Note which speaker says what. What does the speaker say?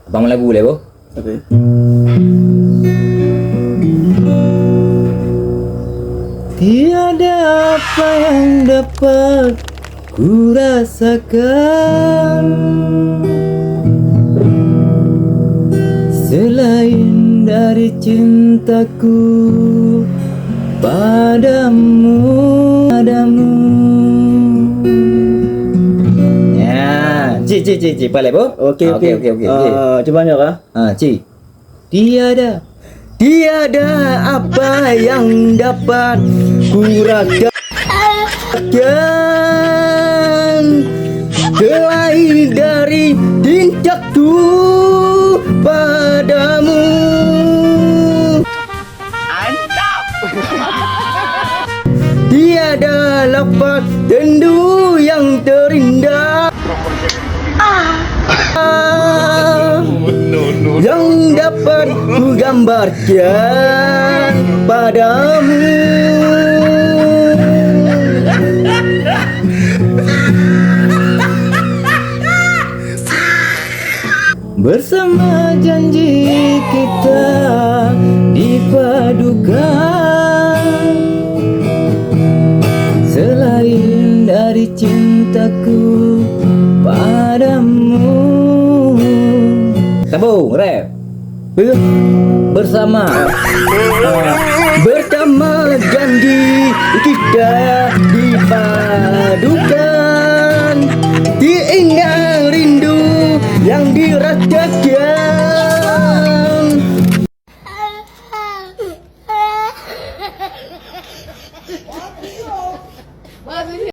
Speaker 1: Abang lagu boleh, Bo?
Speaker 2: Okey. Tiada apa yang dapat ku rasakan selain dari cintaku padamu. Ya, ci, boleh, Bo?
Speaker 1: Okey.
Speaker 2: Coba nyok ah.
Speaker 1: Ci.
Speaker 2: Tiada apa yang dapat ku rasakan selain dari cintaku padamu. Tiada lafaz rindu yang terindah yang dapat ku gambarkan padamu. Bersama janji kita dipadukan selain dari cintaku padamu.
Speaker 1: Sambung, rap.
Speaker 2: Bersama janji kita dipadukan, diingat rindu yang dirasakan